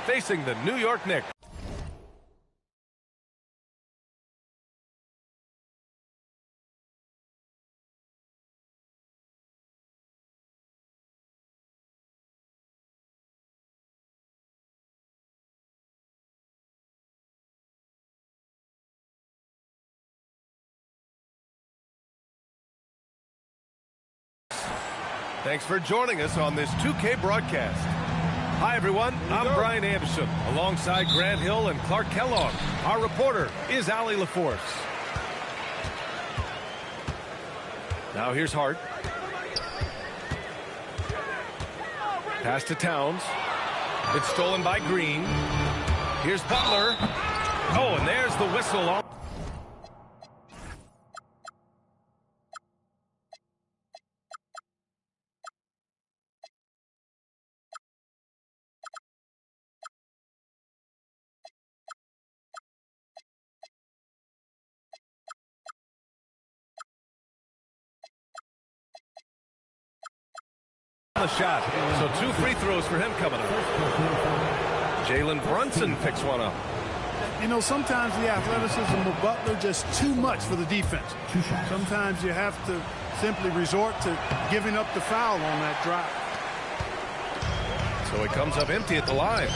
facing the New York Knicks. Thanks for joining us on this 2K broadcast. Hi, everyone. I'm Brian Anderson, alongside Grant Hill and Clark Kellogg. Our reporter is Allie LaForce. Now here's Hart. Pass to Towns. It's stolen by Green. Here's Butler. Oh, and there's the whistle. The shot. So 2 free throws for him coming up. Jalen Brunson picks one up. You know, sometimes the athleticism of Butler just too much for the defense. Sometimes you have to simply resort to giving up the foul on that drive. So he comes up empty at the line.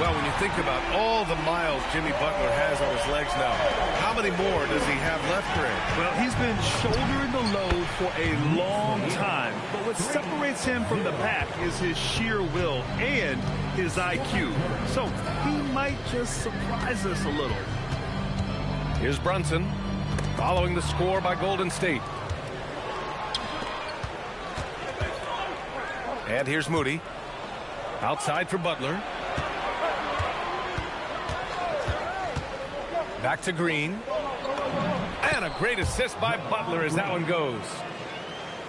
Well, when you think about all the miles Jimmy Butler has on his legs now, how many more does he have left, Grant? Well, he's been shouldering the load for a long time. But what separates him from the pack is his sheer will and his IQ. So he might just surprise us a little. Here's Brunson, following the score by Golden State. And here's Moody. Outside for Butler. Back to Green. And a great assist by Butler as that one goes.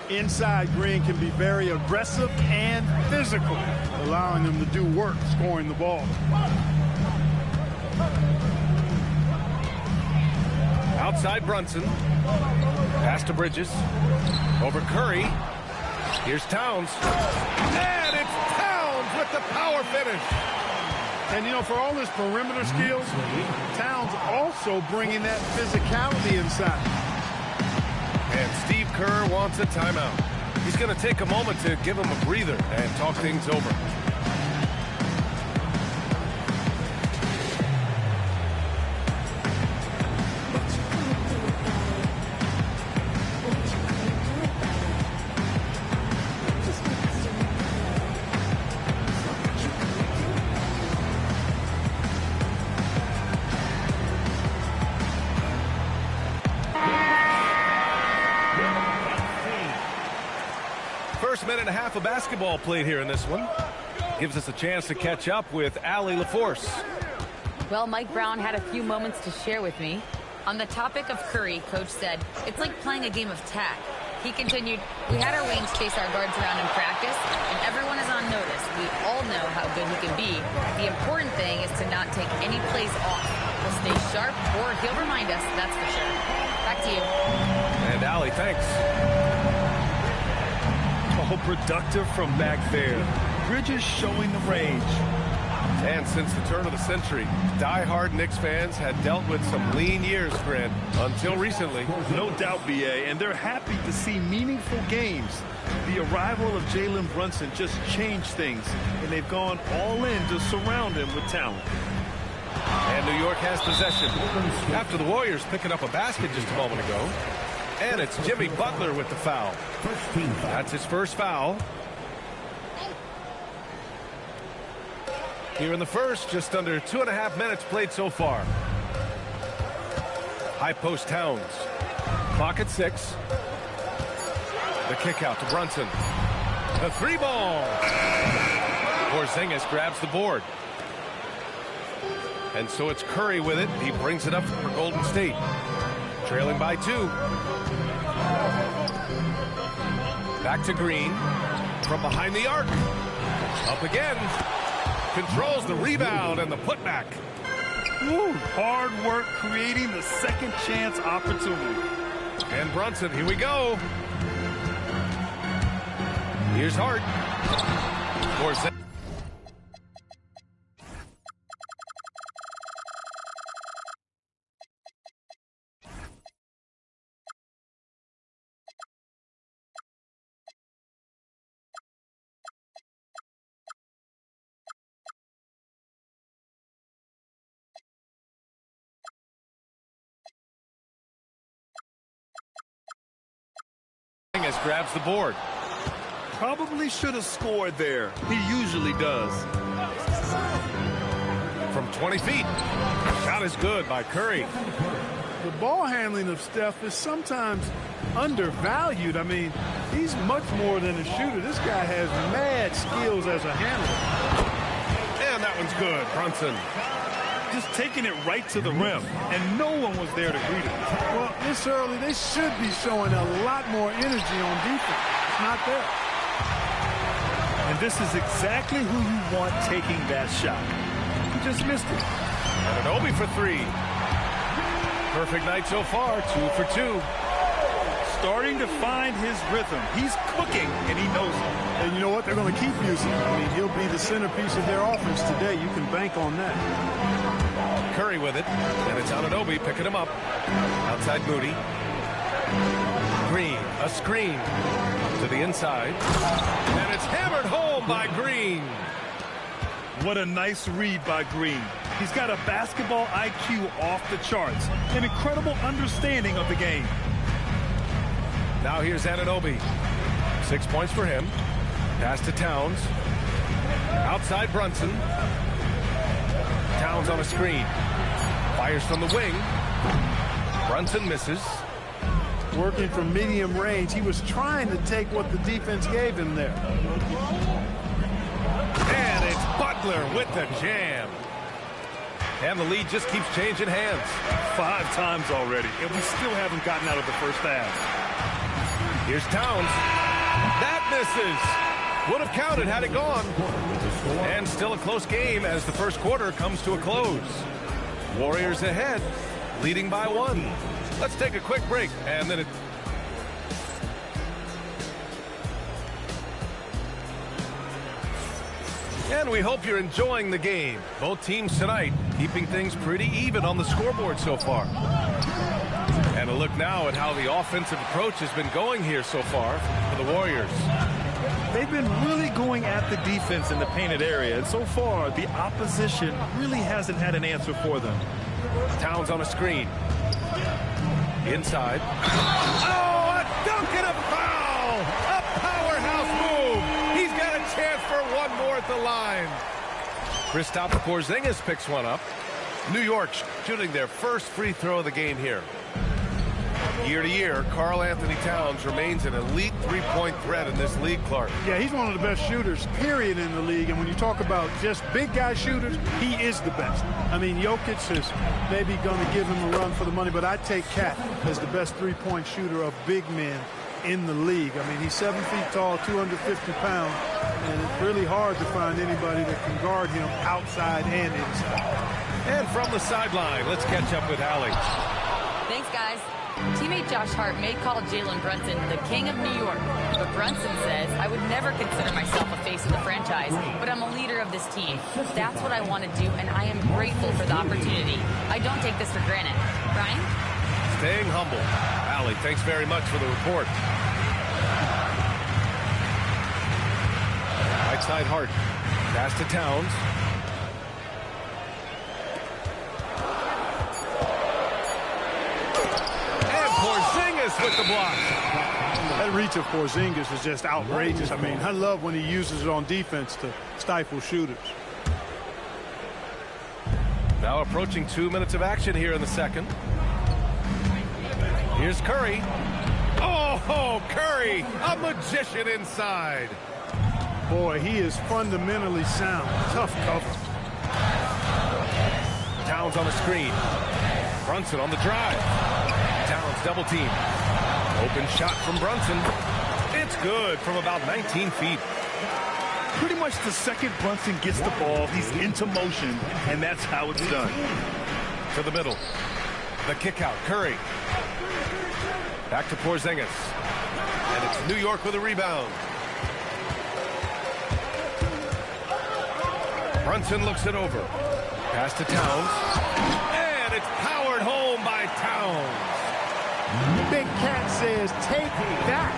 Inside, Green can be very aggressive and physical, allowing them to do work scoring the ball. Outside Brunson. Pass to Bridges. Over Curry. Here's Towns. And it's Towns with the power finish. And, you know, for all his perimeter skills, Towns also bringing that physicality inside. And Steve Kerr wants a timeout. He's going to take a moment to give him a breather and talk things over. First minute and a half of basketball played here in this one. Gives us a chance to catch up with Allie LaForce. Well, Mike Brown had a few moments to share with me. On the topic of Curry, Coach said, it's like playing a game of tag. He continued, we had our wings chase our guards around in practice, and everyone is on notice. We all know how good he can be. The important thing is to not take any plays off. He'll stay sharp, or he'll remind us, that's for sure. Back to you. And Allie, thanks. Oh, productive from back there. Bridges showing the range. And since the turn of the century, die-hard Knicks fans had dealt with some lean years, Grant, until recently. No doubt, B.A., and they're happy to see meaningful games. The arrival of Jalen Brunson just changed things, and they've gone all in to surround him with talent. And New York has possession after the Warriors picking up a basket just a moment ago. And it's Jimmy Butler with the foul. That's his first foul. Here in the first, just under 2.5 minutes played so far. High post Towns. Clock at 6. The kick out to Brunson. The 3-ball. Porzingis grabs the board. And so it's Curry with it. He brings it up for Golden State. Trailing by 2. Back to Green. From behind the arc. Up again. Controls the rebound and the putback. Woo, hard work creating the second chance opportunity. And Brunson, here we go. Here's Hart. Porzingis grabs the board. Probably should have scored there. He usually does. From 20 feet. Shot is good by Curry. The ball handling of Steph is sometimes undervalued. I mean, he's much more than a shooter. This guy has mad skills as a handler. And that one's good. Brunson. Just taking it right to the rim, and no one was there to greet him. Well, this early, they should be showing a lot more energy on defense. It's not there. And this is exactly who you want taking that shot. He just missed it. Anunoby for three. Perfect night so far, 2 for 2. Starting to find his rhythm. He's cooking, and he knows it. And you know what? They're going to keep using him. I mean, he'll be the centerpiece of their offense today. You can bank on that. Curry with it, and it's Anunoby picking him up. Outside Moody. Green, a screen to the inside. And it's hammered home by Green. What a nice read by Green. He's got a basketball IQ off the charts. An incredible understanding of the game. Now here's Anunoby. 6 points for him. Pass to Towns. Outside Brunson. Towns on a screen. Fires from the wing. Brunson misses. Working from medium range, he was trying to take what the defense gave him there. And it's Butler with the jam. And the lead just keeps changing hands. 5 times already, and we still haven't gotten out of the first half. Here's Towns. That misses. Would have counted had it gone. And still a close game as the first quarter comes to a close. Warriors ahead, leading by 1. Let's take a quick break, and then And we hope you're enjoying the game. Both teams tonight keeping things pretty even on the scoreboard so far. And a look now at how the offensive approach has been going here so far for the Warriors. They've been really going at the defense in the painted area, and so far the opposition really hasn't had an answer for them. Towns on a screen. Inside. Oh, a dunk and a foul! A powerhouse move! He's got a chance for one more at the line. Kristaps Porzingis picks one up. New York shooting their first free throw of the game here. Year to year, Karl Anthony Towns remains an elite three-point threat in this league, Clark. Yeah, he's one of the best shooters, period, in the league. And when you talk about just big guy shooters, he is the best. I mean, Jokic is maybe going to give him a run for the money, but I take Cat as the best three-point shooter of big men in the league. I mean, he's 7 feet tall, 250 pounds, and it's really hard to find anybody that can guard him outside and inside. And from the sideline, let's catch up with Allie. Thanks, guys. Teammate Josh Hart may call Jalen Brunson the king of New York, but Brunson says, I would never consider myself a face of the franchise, but I'm a leader of this team. That's what I want to do, and I am grateful for the opportunity. I don't take this for granted. Brian? Staying humble. Allie, thanks very much for the report. Right side Hart. Pass to Towns. Porzingis with the block. That reach of Porzingis is just outrageous. I mean, I love when he uses it on defense to stifle shooters. Now approaching 2 minutes of action here in the second. Here's Curry. Oh, Curry, a magician inside. Boy, he is fundamentally sound. Tough cover. Towns on the screen. Brunson on the drive. Towns double team. Open shot from Brunson. It's good from about 19 feet. Pretty much the second Brunson gets the ball, he's into motion, and that's how it's done. To the middle. The kick out. Curry. Back to Porzingis. And it's New York with a rebound. Brunson looks it over. Pass to Towns. And it's powered home by Towns. Big Cat says, take that.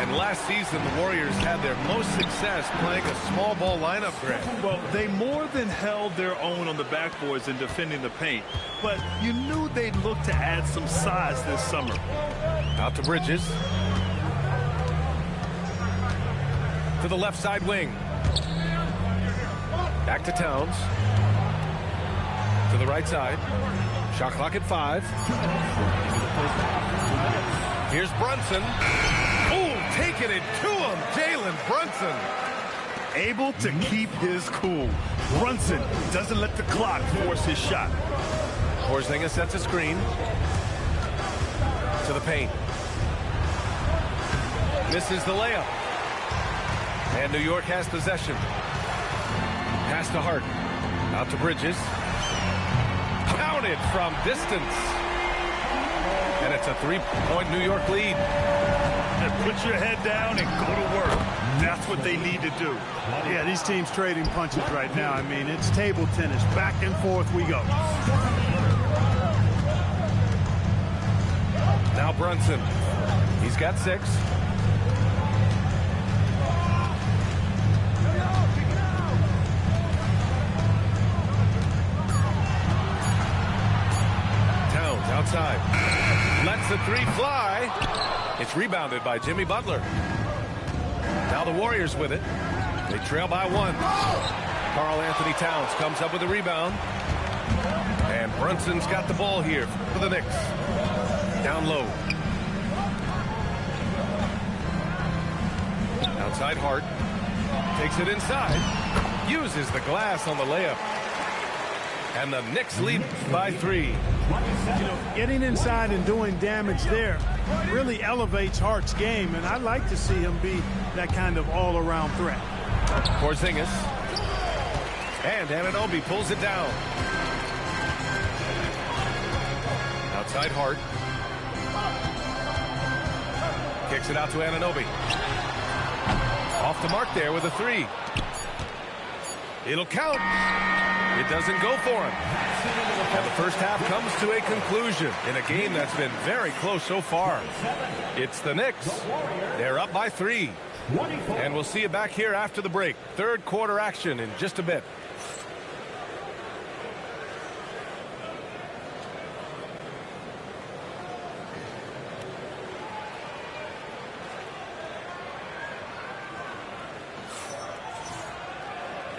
And last season, the Warriors had their most success playing a small ball lineup, Greg. Well, they more than held their own on the backboards and defending the paint. But you knew they'd look to add some size this summer. Out to Bridges. to the left side wing. Back to Towns. To the right side. Shot clock at 5. Here's Brunson. Oh, taking it to him. Jalen Brunson. Able to keep his cool. Brunson doesn't let the clock force his shot. Porzingis sets a screen. To the paint. Misses the layup. And New York has possession. Pass to Hart. Out to Bridges. Counted from distance. And it's a 3-point New York lead. And put your head down and go to work. That's what they need to do. Yeah, these teams trading punches right now. I mean, it's table tennis. Back and forth we go. Now Brunson. He's got 6. Towns outside. Lets the 3 fly. It's rebounded by Jimmy Butler. Now the Warriors with it. They trail by 1. Karl Anthony Towns comes up with a rebound. And Brunson's got the ball here for the Knicks. Down low. Outside Hart. Takes it inside. Uses the glass on the layup. And the Knicks lead by 3. You know, getting inside and doing damage there really elevates Hart's game, and I'd like to see him be that kind of all-around threat. Porzingis. And Anunoby pulls it down. Outside Hart. Kicks it out to Anunoby. Off the mark there with a 3. It'll count. It doesn't go for him. And the first half comes to a conclusion in a game that's been very close so far. It's the Knicks. They're up by 3. And we'll see you back here after the break. Third quarter action in just a bit.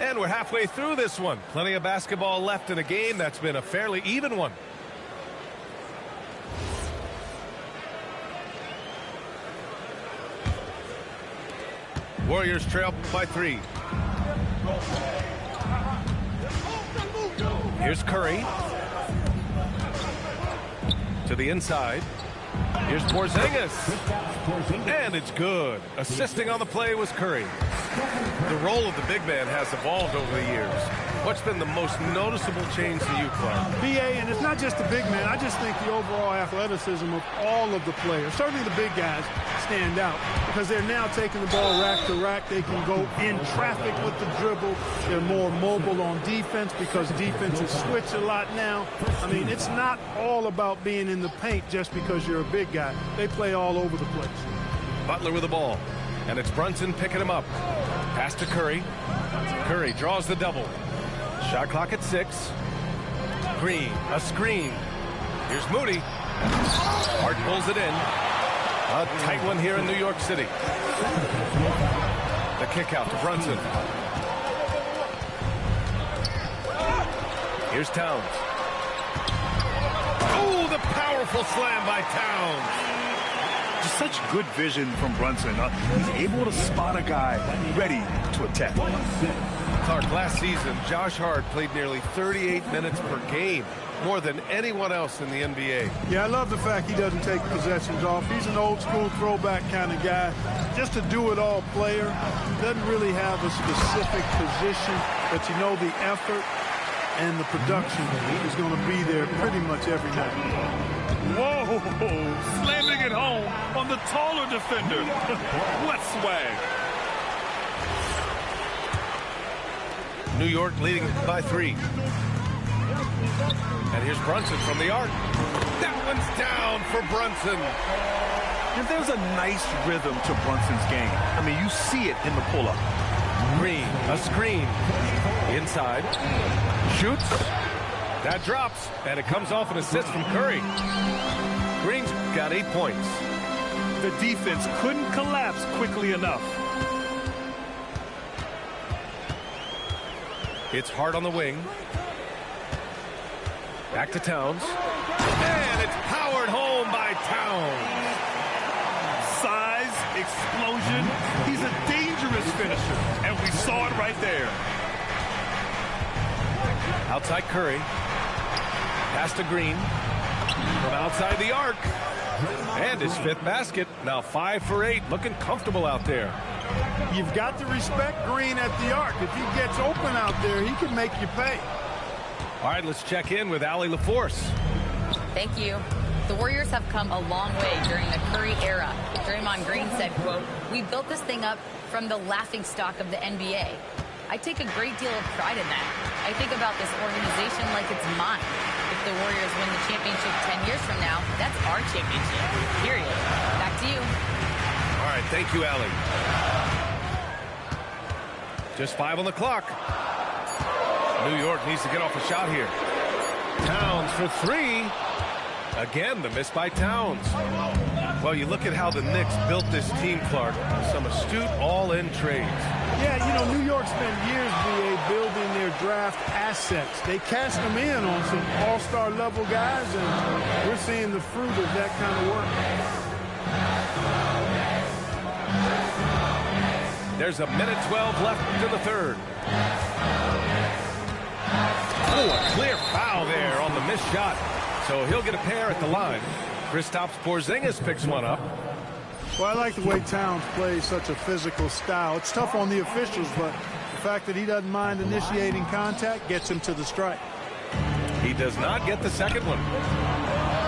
And we're halfway through this one. Plenty of basketball left in a game that's been a fairly even one. Warriors trail by 3. Here's Curry. To the inside. Here's Porzingis. And it's good. Assisting on the play was Curry. The role of the big man has evolved over the years. What's been the most noticeable change to you, Clark? BA, and it's not just the big man. I just think the overall athleticism of all of the players, certainly the big guys, stand out because they're now taking the ball rack to rack. They can go in traffic with the dribble. They're more mobile on defense because defenses switch a lot now. I mean, it's not all about being in the paint just because you're a big guy. They play all over the place. Butler with the ball. And it's Brunson picking him up. Pass to Curry. Curry draws the double. Shot clock at 6. Green, a screen. Here's Moody. Hart pulls it in. A tight one here in New York City. The kick out to Brunson. Here's Towns. Oh, the powerful slam by Towns. Just such good vision from Brunson. He's able to spot a guy ready to attack. Clark, last season, Josh Hart played nearly 38 minutes per game, more than anyone else in the NBA. Yeah, I love the fact he doesn't take possessions off. He's an old-school throwback kind of guy. Just a do-it-all player. Doesn't really have a specific position, but you know the effort and the production is going to be there pretty much every night. Whoa, slamming it home on the taller defender. What swag. New York leading by 3. And here's Brunson from the arc. That one's down for Brunson. And there's a nice rhythm to Brunson's game. I mean, you see it in the pull-up. Green, a screen. Inside. Shoots. That drops. And it comes off an assist from Curry. Green's got 8 points. The defense couldn't collapse quickly enough. It's Hart on the wing. Back to Towns. And it's powered home by Towns. Size, explosion. He's a dangerous finisher, and we saw it right there. Outside Curry. Pass to Green. From outside the arc. And his 5th basket. Now 5 for 8. Looking comfortable out there. You've got to respect Green at the arc. If he gets open out there, he can make you pay. All right, let's check in with Allie LaForce. Thank you. The Warriors have come a long way during the Curry era. Draymond Green said, quote, "We built this thing up from the laughingstock of the NBA. I take a great deal of pride in that. I think about this organization like it's mine. If the Warriors win the championship 10 years from now, that's our championship, period." Back to you. All right, thank you, Allie. Just 5 on the clock. New York needs to get off a shot here. Towns for 3. Again, the miss by Towns. Well, you look at how the Knicks built this team, Clark. Some astute all-in trades. Yeah, you know, New York spent years, BA, building their draft assets. They cashed them in on some all-star level guys, and we're seeing the fruit of that kind of work. There's a minute 12 left to the 3rd. Oh, a clear foul there on the missed shot. So he'll get a pair at the line. Kristaps Porzingis picks one up. Well, I like the way Towns plays such a physical style. It's tough on the officials, but the fact that he doesn't mind initiating contact gets him to the strike. He does not get the second one.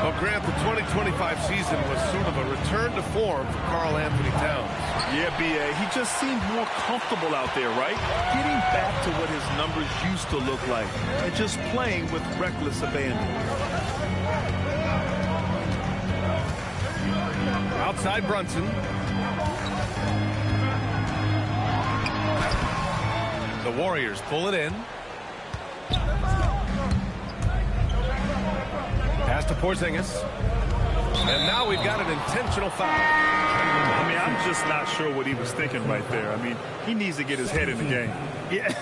Well, Grant, the 2025 season was sort of a return to form for Karl Anthony Towns. Yeah, B.A., he just seemed more comfortable out there, right? Getting back to what his numbers used to look like and just playing with reckless abandon. Outside Brunson. The Warriors pull it in. Pass to Porzingis. And now we've got an intentional foul. I mean, I'm just not sure what he was thinking right there. I mean, he needs to get his head in the game. Yeah,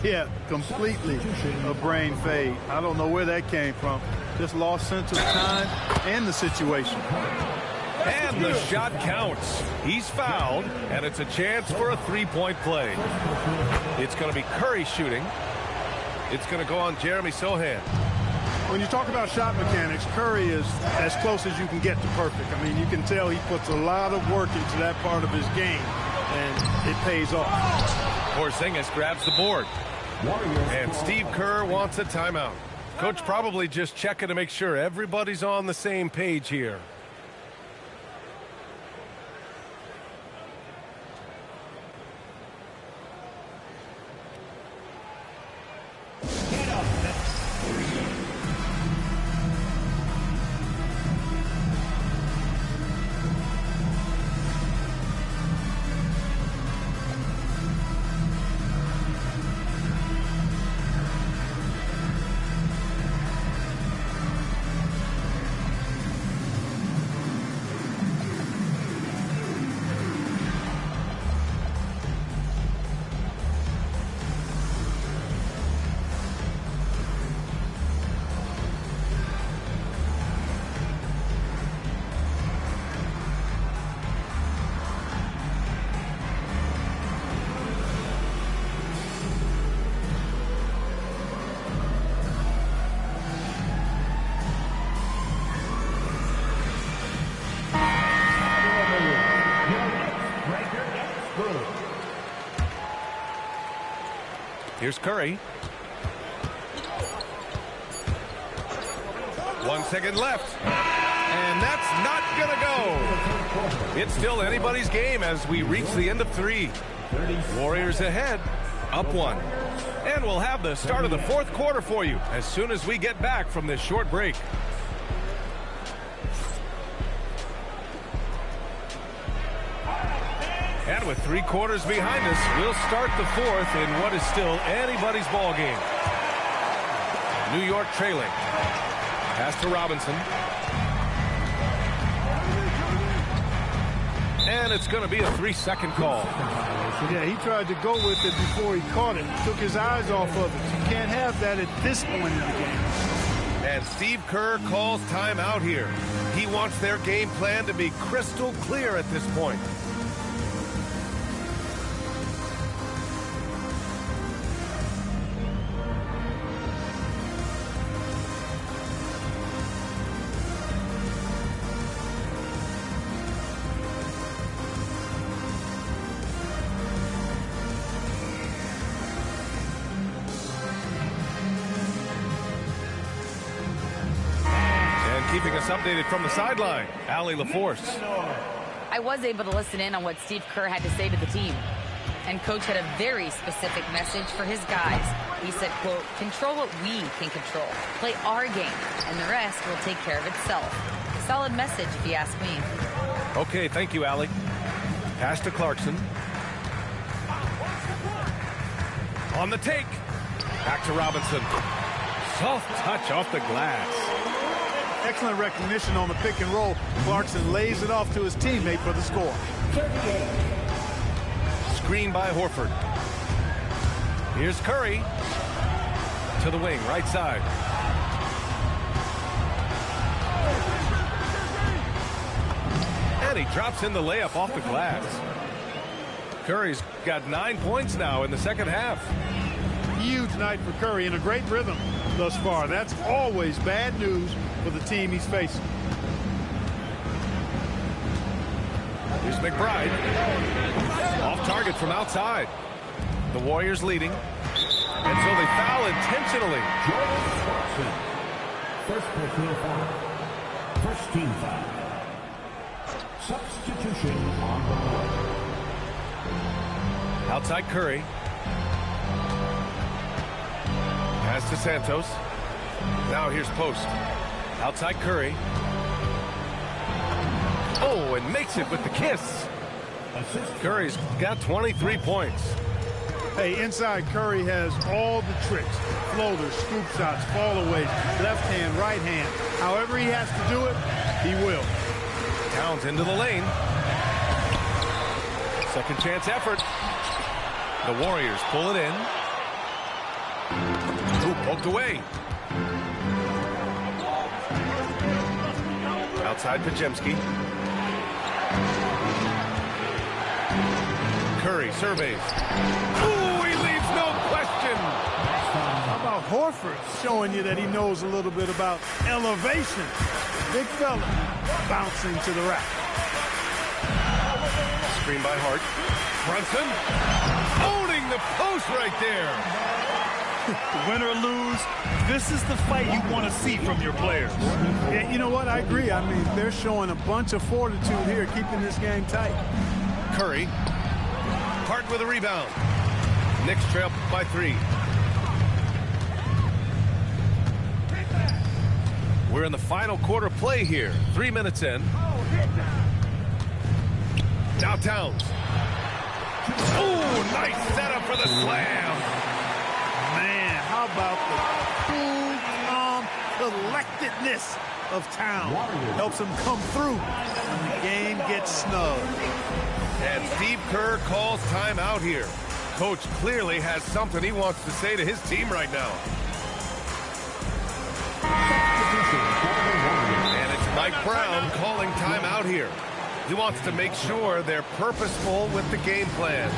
yeah, completely a brain fade. I don't know where that came from. Just lost sense of time and the situation. And the shot counts. He's fouled, and it's a chance for a three-point play. It's going to be Curry shooting. It's going to go on Jeremy Sohan. When you talk about shot mechanics, Curry is as close as you can get to perfect. I mean, you can tell he puts a lot of work into that part of his game, and it pays off. Porzingis grabs the board. And Steve Kerr wants a timeout. Coach probably just checking to make sure everybody's on the same page here. Here's Curry. 1 second left. And that's not going to go. It's still anybody's game as we reach the end of 3. Warriors ahead, up 1. And we'll have the start of the 4th quarter for you as soon as we get back from this short break. And with 3 quarters behind us, we'll start the 4th in what is still anybody's ball game. New York trailing. Pass to Robinson. And it's going to be a 3-second call. Yeah, he tried to go with it before he caught it. Took his eyes off of it. You can't have that at this point in the game. And Steve Kerr calls timeout here. He wants their game plan to be crystal clear at this point. Keeping us updated from the sideline, Allie LaForce. I was able to listen in on what Steve Kerr had to say to the team. And Coach had a very specific message for his guys. He said, quote, control what we can control. Play our game, and the rest will take care of itself. Solid message, if you ask me. Okay, thank you, Allie. Pass to Clarkson. On the take. Back to Robinson. Soft touch off the glass. Excellent recognition on the pick and roll. Clarkson lays it off to his teammate for the score. Screen by Horford. Here's Curry. To the wing, right side. And he drops in the layup off the glass. Curry's got 9 points now in the second half. Huge night for Curry and a great rhythm thus far. That's always bad news for the team he's facing. Here's McBride. Off target from outside. The Warriors leading. And so they foul intentionally. First personal foul. First team foul. Substitution on the board. Outside Curry. Pass to Santos. Now here's Post. Outside Curry. Oh, and makes it with the kiss. Curry's got 23 points. Hey, inside Curry has all the tricks. Floaters, scoop shots, fallaways, left hand, right hand. However he has to do it, he will. Towns into the lane. Second chance effort. The Warriors pull it in. Ooh, poked away. Outside Pajemski. Curry surveys. Ooh, he leaves no question. How about Horford showing you that he knows a little bit about elevation? Big fella bouncing to the rack. Screen by Hart. Brunson owning the post right there. Win or lose, this is the fight you want to see from your players. Yeah, you know what? I agree. I mean, they're showing a bunch of fortitude here, keeping this game tight. Curry. Hart with a rebound. Knicks trail by 3. We're in the final quarter play here. 3 minutes in. Now Towns. Oh, nice setup for the slam. Man, how about the cool, calm collectedness of Towns? Helps him come through when the game gets snug. And Steve Kerr calls timeout here. Coach clearly has something he wants to say to his team right now. And it's Mike Brown calling timeout here. He wants to make sure they're purposeful with the game plan.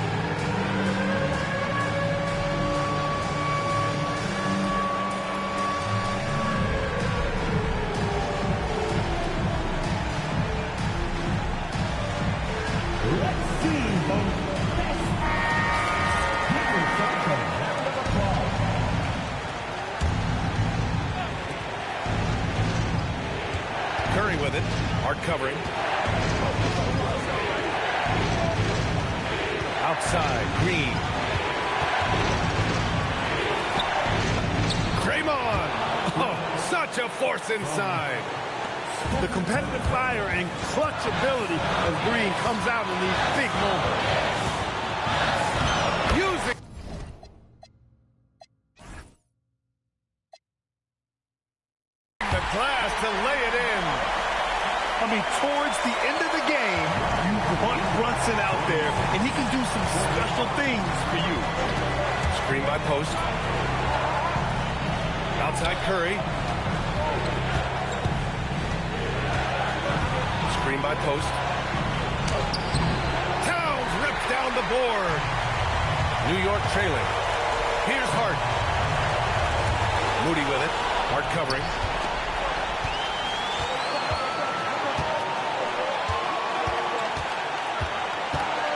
Curry with it. Hard covering. Outside, Green. Draymond. Oh, such a force inside. The competitive fire and clutch ability of Green comes out in these big moments. Using the glass to lay it in. I mean, towards the end of the game, you want Brunson out there, and he can do some special things for you. Screen by post. Outside Curry. Screen by post. Towns rips down the board. New York trailing. Here's Hart. Moody with it. Hart covering.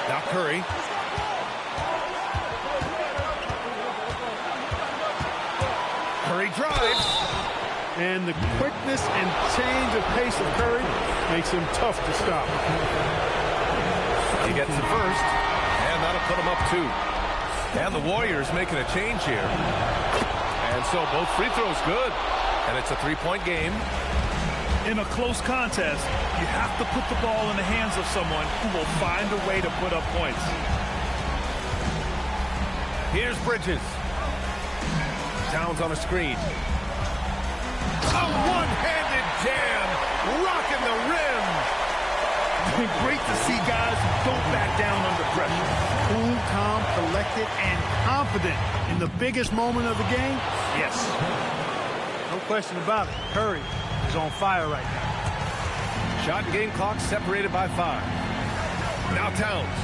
Now Curry. Curry drives. And the quickness and change of pace of Curry makes him tough to stop. He gets it first, and that'll put him up 2. And the Warriors making a change here. And so both free throws good. And it's a 3-point game. In a close contest, you have to put the ball in the hands of someone who will find a way to put up points. Here's Bridges. Towns on a screen. A one-handed jam, rocking the rim. Great to see guys who don't back down under pressure. Cool, calm, collected, and confident in the biggest moment of the game. Yes. No question about it. Curry is on fire right now. Shot and game clock separated by 5. Now Towns.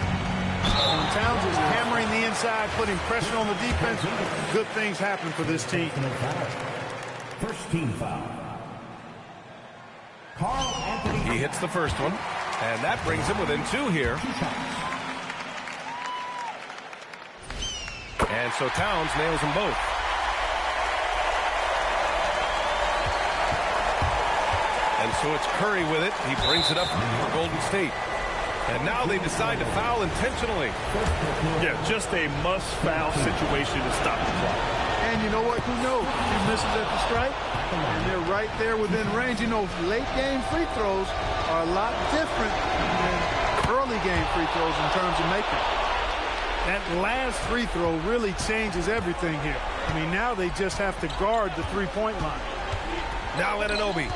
When Towns is hammering the inside, putting pressure on the defense, good things happen for this team. First team foul. Carl Anthony. He hits the first one, and that brings him within 2 here. And so Towns nails them both. And so it's Curry with it. He brings it up for Golden State. And now they decide to foul intentionally. Yeah, just a must-foul situation to stop the clock. And you know what? Who knows? He misses at the stripe, and they're right there within range. You know, late-game free throws are a lot different than early-game free throws in terms of making. That last free throw really changes everything here. I mean, now they just have to guard the three-point line. Now Anunoby.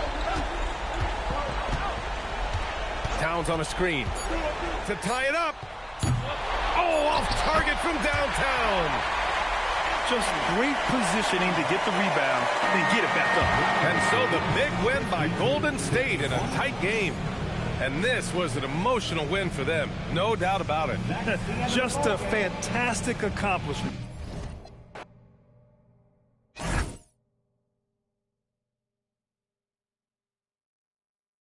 Towns on a screen to tie it up. Oh, off target from downtown. Just great positioning to get the rebound and get it back up. And so the big win by Golden State in a tight game. And this was an emotional win for them, no doubt about it. Just a fantastic accomplishment.